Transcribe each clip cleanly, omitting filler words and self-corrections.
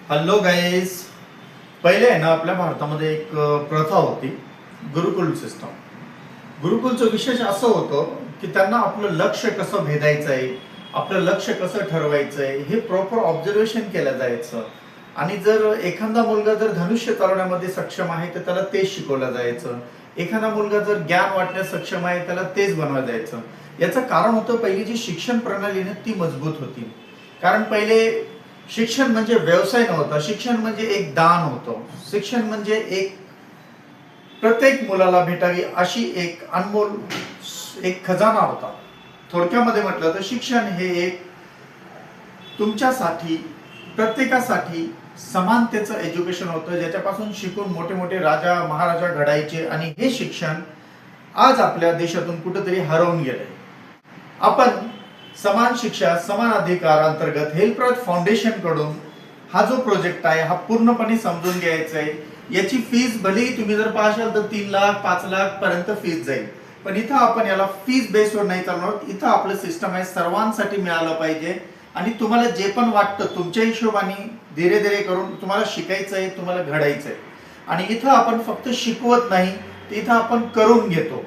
Hello guys. पहिले आहे ना आपल्या भारतामध्ये एक प्रथा होती, गुरुकुल सिस्टम. गुरुकुलचं विशेष असं होतं की त्यांना आपलं लक्ष कसं भेदायचं आहे, आपलं लक्ष कसं ठरवायचं आहे हे प्रॉपर ऑब्झर्वेशन केलं जायचं. आणि जर एखादा मुलगा जर धनुष्य चालवण्यामध्ये सक्षम आहे तर त्याला तेच शिकवलं जायचं. एखादा मुलगा जर ज्ञान वाटण्यास सक्षम आहे त्याला तेच बनवलं जायचं. याचं कारण होतं, पहिली जी शिक्षण प्रणाली ना ती मजबूत होती. कारण पहिले शिक्षण म्हणजे व्यवसाय नव्हता, शिक्षण म्हणजे एक दान होतं. शिक्षण म्हणजे एक प्रत्येक मुलाला भेटावी अशी एक अनमोल एक खजाना होता. थोडक्यामध्ये म्हटलं तर शिक्षण हे एक तुमच्यासाठी प्रत्येकासाठी समानतेचं एज्युकेशन होतं, ज्याच्यापासून शिकून मोठे मोठे राजा महाराजा घडायचे. आणि हे शिक्षण आज आपल्या देशातून कुठेतरी हरवून गेलंय. आपण समान शिक्षा समान अधिकार अंतर्गत हेल्पराज फाउंडेशन कडून हा जो प्रोजेक्ट आहे हा पूर्णपणे समजून घ्यायचा आहे. याची फीस भलेही तुम्ही जर पाहाल तर 3 लाख 5 लाख पर्यंत फीस जाईल, पण इथं आपण याला फीस बेसवर नाही चालणार. इथं आपलं सिस्टम आहे सर्वांसाठी मिळालं पाहिजे. आणि तुम्हाला जे पण वाटतं तुमच्या हिशोबाने धीरे धीरे करून तुम्हाला शिकायचं आहे, तुम्हाला घडायचं आहे. आणि इथं आपण फक्त शिकवत नाही, तर इथं आपण करून घेतो.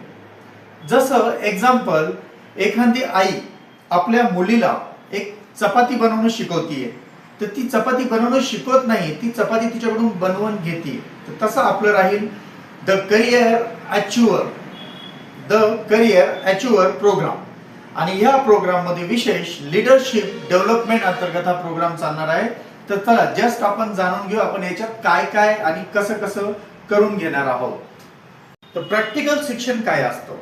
जसं एक्झाम्पल, एखादी आई आपल्या मुलीला एक चपाती बनवणं शिकवतीये, तर ती चपाती बनवणं शिकवत नाही, ती चपाती तिच्याकडून बनवून घेते. तर तसं आपलं राहील द करिअर अचिव्हर प्रोग्राम. आणि ह्या प्रोग्राम मध्ये विशेष लीडरशिप डेव्हलपमेंट अंतर्गत हा प्रोग्राम चालणार आहे. तर चला जस्ट आपण जाणून घेऊ आपण याच्यात काय काय आणि कसं कसं करून घेणार आहोत. तर प्रॅक्टिकल शिक्षण काय असतं?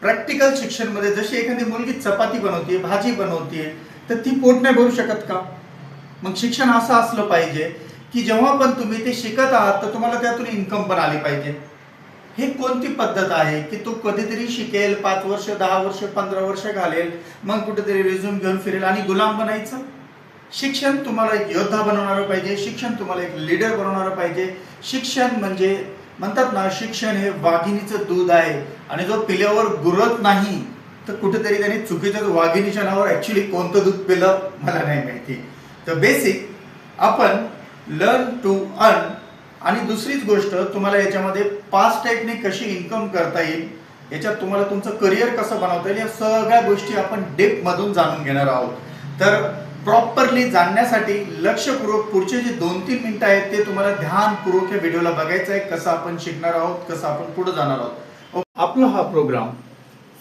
प्रॅक्टिकल शिक्षण मध्ये जशी एखादी मुलगी चपाती बनवते, भाजी बनवते, तर ती पोट नाही भरू शकत का? मग शिक्षण असं असलं पाहिजे की जेव्हा पण तुम्ही ते शिकत आहात तर तुम्हाला त्यातून इन्कम पण आली पाहिजे. हे कोणती पद्धत आहे की तो कधीतरी शिकेल, 5 वर्ष 10 वर्ष 15 वर्ष घालेल, मग कुठेतरी रिझ्यूम घेऊन फिरेल आणि गुलाम बनायचं? शिक्षण तुम्हाला एक योद्धा बनवणारं पाहिजे, शिक्षण तुम्हाला एक लीडर बनवणारं पाहिजे. शिक्षण म्हणजे म्हणतात ना, शिक्षण हे वाघिणीचं दूध आहे आणि जो पिल्यावर गुरत नाही तर कुठेतरी त्याने चुकीचं वाघिणीच्या नावावर ऍक्च्युली कोणतं दूध पिलं मला नाही माहिती. तर बेसिक आपण लर्न टू अर्न. आणि दुसरीच गोष्ट, तुम्हाला याच्यामध्ये पास्ट टाईपने कशी इन्कम करता येईल, याच्यात तुम्हाला तुमचं करिअर कसं बनवता येईल, या सगळ्या गोष्टी आपण डेप्थ मधून जाणून घेणार आहोत. तर प्रॉपरली जाणण्यासाठी लक्षपूर्वक पुढचे जे 2-3 मिनिटं आहेत ते तुम्हाला ध्यानपूर्वक या व्हिडिओला बघायचं आहे, कसं आपण शिकणार आहोत, कसं आपण पुढे जाणार आहोत. आपला हा प्रोग्राम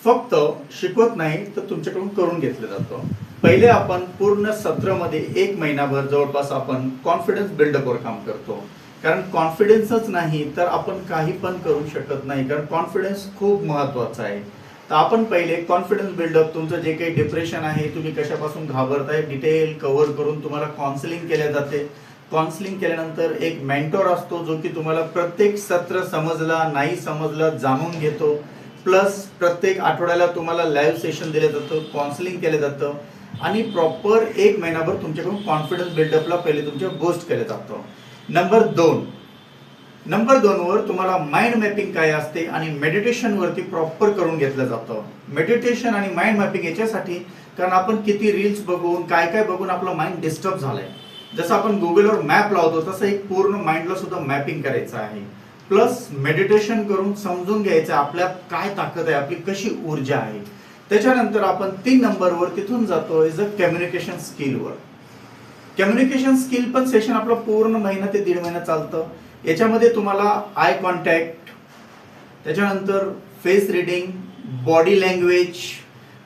फक्त शिकवत नाही तर तुमच्याकडून करून घेतलं जातं. पहिले आपण पूर्ण सत्रामध्ये 1 महिनाभर जवळपास आपण कॉन्फिडन्स बिल्डअपवर काम करतो. कारण कॉन्फिडन्सच नाही तर आपण काही पण करू शकत नाही, कारण कॉन्फिडन्स खूप महत्वाचा आहे. तर आपण पहिले कॉन्फिडन्स बिल्डअप, तुमचं जे काही डिप्रेशन आहे, तुम्ही कशापासून घाबरताय, डिटेल कव्हर करून तुम्हाला काउन्सिलिंग केल्या जाते. काउन्सिलिंग केल्यानंतर एक मेंटॉर असतो जो की तुम्हाला प्रत्येक सत्र समजला नाही समजलं जाणून घेतो. प्लस प्रत्येक आठवड्याला तुम्हाला लाईव्ह सेशन दिलं जातं, काउन्सिलिंग केलं जातं आणि प्रॉपर 1 महिनाभर तुमच्याकडून कॉन्फिडन्स बिल्डअपला पहिले तुमच्या बूस्ट केलं जातं. नंबर 2 वर तुम्हाला माइंड मॅपिंग काय असते आणि मेडिटेशन वरती प्रॉपर करून घेतलं जातं. मेडिटेशन आणि माइंड मॅपिंग याच्यासाठी, कारण आपण किती रील्स बघून काय काय बघून आपलं माइंड डिस्टर्ब झालंय. जसं आपण गुगलवर मॅप लावतो तसं एक पूर्ण माइंडला सुद्धा मॅपिंग करायचं आहे. प्लस मेडिटेशन करून समजून घ्यायचं आपल्यात काय ताकद आहे, आपली कशी ऊर्जा आहे. त्याच्यानंतर आपण 3 नंबरवर तिथून जातो इज अ कम्युनिकेशन स्किलवर. कम्युनिकेशन स्किल पण सेशन आपलं पूर्ण महिना ते 1.5 महिना चालतं. याच्यामध्ये तुम्हाला आय कॉन्टॅक्ट, त्याच्यानंतर फेस रिडिंग, बॉडी लँग्वेज,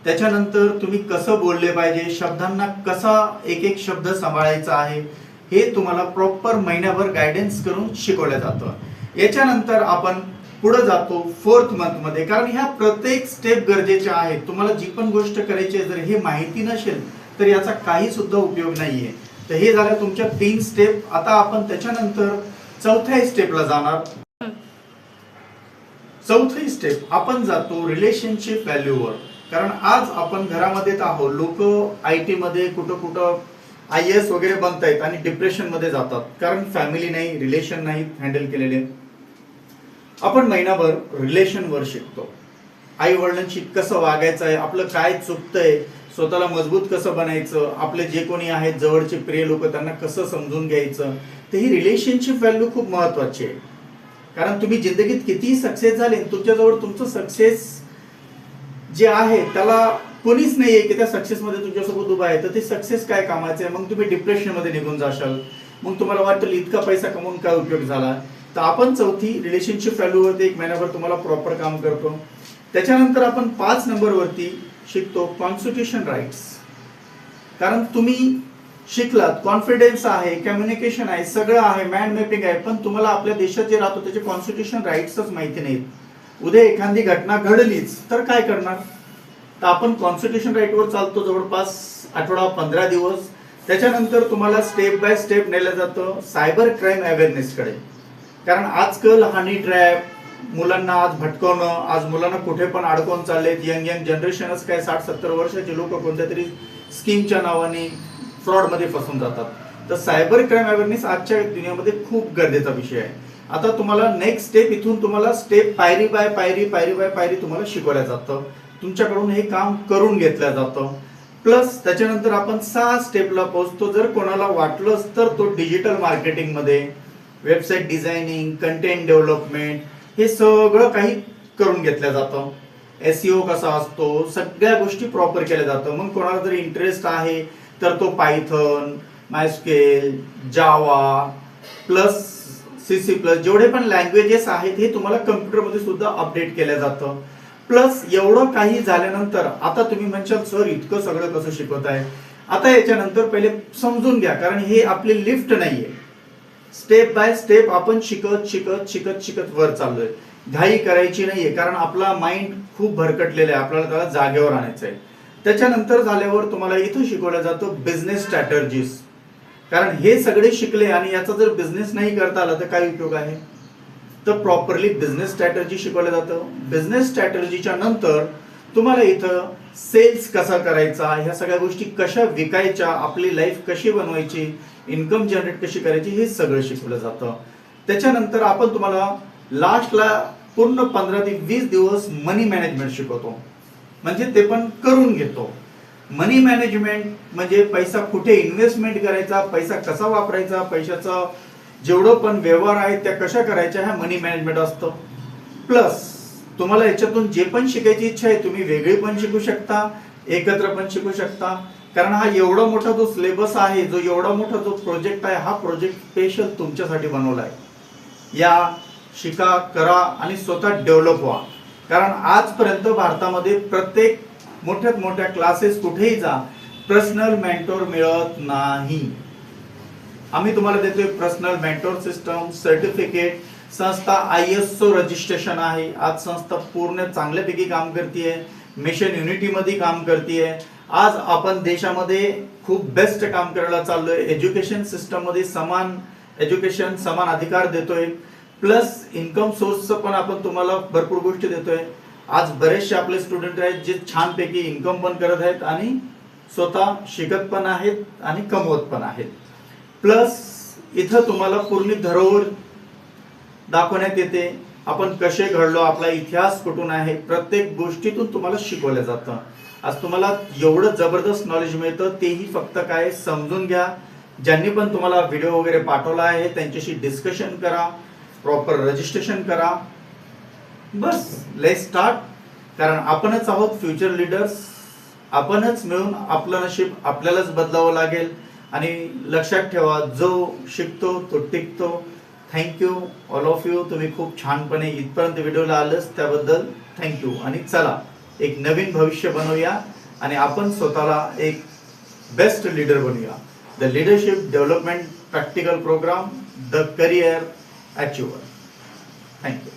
त्याच्यानंतर तुम्ही कसं बोलले पाहिजे, शब्दांना कसा एक एक शब्द सांभाळायचा आहे, हे तुम्हाला प्रॉपर महिन्याभर गायडन्स करून शिकवलं जातं. याच्यानंतर आपण पुढे जातो 4th मंथमध्ये, कारण ह्या प्रत्येक स्टेप गरजेच्या आहेत. तुम्हाला जी पण गोष्ट करायची आहे जर हे माहिती नसेल तर याचा काही सुद्धा उपयोग नाहीये. तर हे झालं तुमच्या 3 स्टेप. आता आपण त्याच्यानंतर 4थ्या स्टेपला जाणार. 4थी स्टेप आपण जातो रिलेशनशिप व्हॅल्यूवर. कारण आज आपण घरामध्ये आहोत, लोक IT मध्ये कुठं कुठं IAS वगैरे बनतायत आणि डिप्रेशन मध्ये जातात, कारण फॅमिली नाही, रिलेशन नाही हँडल केलेले. आपण महिनाभर रिलेशनवर शिकतो. आई वडिलांशी कसं वागायचं आहे, आपलं काय चुकतंय, स्वतःला मजबूत कसं बनायचं, आपले जे कोणी आहेत जवळचे प्रिय लोक त्यांना कसं समजून घ्यायचं, तर ही रिलेशनशिप व्हॅल्यू खूप महत्वाची आहे. कारण तुम्ही जिंदगीत कितीही सक्सेस झाले, तुमच्याजवळ तुमचं सक्सेस जे आहे त्याला कोणीच नाहीये की त्या सक्सेस मध्ये तुमच्यासोबत उभा आहे, तर ते सक्सेस काय कामाचे आहे. मग तुम्ही डिप्रेशन मध्ये निघून जाशाल, मग तुम्हाला वाटेल इतका पैसा कमवून काय उपयोग झाला. तर आपण चौथी रिलेशनशिप व्हॅल्यू वरती एक महिनाभर तुम्हाला प्रॉपर काम करतो. त्याच्यानंतर आपण 5 नंबर वरती शिकतो कॉन्स्टिट्यूशन राईट्स. कारण तुम्ही शिकलात, कॉन्फिडन्स आहे, कम्युनिकेशन आहे, सगळं आहे, मॅन मॅपिंग आहे, पण तुम्हाला आपल्या देशात जे राहतो त्याचे कॉन्स्टिट्यूशन राईट्सच माहिती नाहीत. उद्या एखादी घटना घडलीच तर काय करणार. तर आपण कॉन्स्टिट्यूशन राईटवर चालतो जवळपास आठवडा 15 दिवस. त्याच्यानंतर तुम्हाला स्टेप बाय स्टेप नेलं जातं सायबर क्राईम अवेअरनेसकडे. कारण आजकाल हनी ट्रॅप, मुलांना आज भटकवणं, आज मुलांना कुठे पण अडकवून चाललेत. यंग जनरेशनच काय 60-70 वर्षाचे लोक कोणत्या तरी स्कीमच्या नावाने फ्रॉड मध्ये फसून जातात. तर सायबर क्राईम अवेअरनेस आजच्या दुनियामध्ये खूप गरजेचा विषय आहे. आता तुम्हाला नेक्स्ट स्टेप, इथून तुम्हाला स्टेप पायरी बाय पायरी तुम्हाला शिकवलं जातं, तुमच्याकडून हे काम करून घेतलं जातं. प्लस त्याच्यानंतर आपण 6 स्टेपला पोहोचतो. जर कोणाला वाटलंच तर तो डिजिटल मार्केटिंग मध्ये, वेबसाईट डिझायनिंग, कंटेंट डेव्हलपमेंट, हे सगळं काही करून घेतलं जातं. SEO कसा असतो, सगळ्या गोष्टी प्रॉपर केल्या जातं. मग कोणाला जर इंटरेस्ट आहे तर तो पायथन, मायस्क्वेल, जावा प्लस C++ जेवढे पण लँग्वेजेस आहेत हे तुम्हाला कम्प्युटरमध्ये सुद्धा अपडेट केलं जातं. प्लस एवढं काही झाल्यानंतर आता तुम्ही म्हणशाल सर इतकं सगळं कसं शिकवत आहे. आता याच्यानंतर पहिले समजून घ्या, कारण हे आपली लिफ्ट नाहीये. स्टेप बाय स्टेप आपण शिकत वर चाललोय. घाई करायची नाहीये, कारण आपला माइंड खूप भरकटलेला आहे, आपल्याला त्याला जागेवर आणायचं आहे. त्याच्यानंतर झाल्यावर तुम्हाला इथं शिकवलं जातं बिझनेस स्ट्रॅटेजीज. कारण हे सगळे शिकले आणि याचा जर बिझनेस नाही करता आला तर काय उपयोग आहे. तर प्रॉपरली बिझनेस स्ट्रॅटेजी शिकवलं जातं. बिझनेस स्ट्रॅटेजीच्या नंतर तुम्हाला इथं सेल्स कसा करायचा, ह्या सगळ्या गोष्टी कशा विकायच्या, आपली लाईफ कशी बनवायची, इन्कम जनरेट कशी करायची, हे सगळं शिकवलं जातं. त्याच्यानंतर आपण तुम्हाला लास्टला पूर्ण 15 ते 20 दिवस मनी मॅनेजमेंट शिकवतो, म्हणजे ते पण करून घेतो. मनी मॅनेजमेंट म्हणजे पैसा कुठे इन्व्हेस्टमेंट करायचा, पैसा कसा वापरायचा, पैशाचा जेवढं पण व्यवहार आहे त्या कशा करायच्या, ह्या मनी मॅनेजमेंट असतं. प्लस तुम्हाला याच्यातून जे पण शिकायची इच्छा आहे तुम्ही वेगळी पण शिकू शकता, एकत्र पण शिकू शकता. कारण हा एवढा मोठा जो सिलेबस आहे, जो एवढा मोठा जो प्रोजेक्ट आहे, हा प्रोजेक्ट स्पेशल तुमच्यासाठी बनवला आहे. या शिका, करा आणि स्वतः डेव्हलप व्हा. कारण आजपर्यंत भारतामध्ये प्रत्येक मोठ्यात मोठ्या क्लासेस कुठेही जा, पर्सनल मेंटॉर मिळत नाही. आम्ही तुम्हाला देतोय पर्सनल मेंटॉर सिस्टम, सर्टिफिकेट. संस्था ISO रजिस्ट्रेशन आहे. आज संस्था पूर्ण चांगल्यापैकी काम करते, मिशन युनिटी मध्ये काम करते. आज आपण देशामध्ये खूप बेस्ट काम करायला चाललोय. एज्युकेशन सिस्टम मध्ये समान एज्युकेशन, समान अधिकार देतोय. प्लस इन्कम सोर्सचं पण आपण तुम्हाला भरपूर गोष्टी देतोय. आज बरेचसे आपले स्टुडंट आहेत जे छानपैकी इन्कम पण करत आहेत आणि स्वतः शिकत पण आहेत आणि कमवत पण आहेत. प्लस इथं तुम्हाला पूर्ण धरोहर दाखवण्यात येते, आपण कसे घडलो, आपला इतिहास कुठून आहे, प्रत्येक गोष्टीतून तुम्हाला शिकवलं जातं. आज तुम्हाला एवढं जबरदस्त नॉलेज मिळतं, तेही फक्त काय समजून घ्या. ज्यांनी पण तुम्हाला व्हिडिओ वगैरे पाठवला आहे त्यांच्याशी डिस्कशन करा, प्रॉपर रजिस्ट्रेशन करा. बस लेट्स स्टार्ट. कारण आपणच आहोत फ्युचर लीडर्स. आपणच मिळून आपलं नशीब आपल्यालाच बदलावं लागेल. आणि लक्षात ठेवा, जो शिकतो तो टिकतो. Thank you all of you. तुम्ही खूप छानपणे इथपर्यंत व्हिडिओला आलंच त्याबद्दल थँक्यू. आणि चला एक नवीन भविष्य बनवूया आणि आपण स्वतःला एक बेस्ट लीडर बनवूया. The leadership development practical programme, the career achiever. Thank you.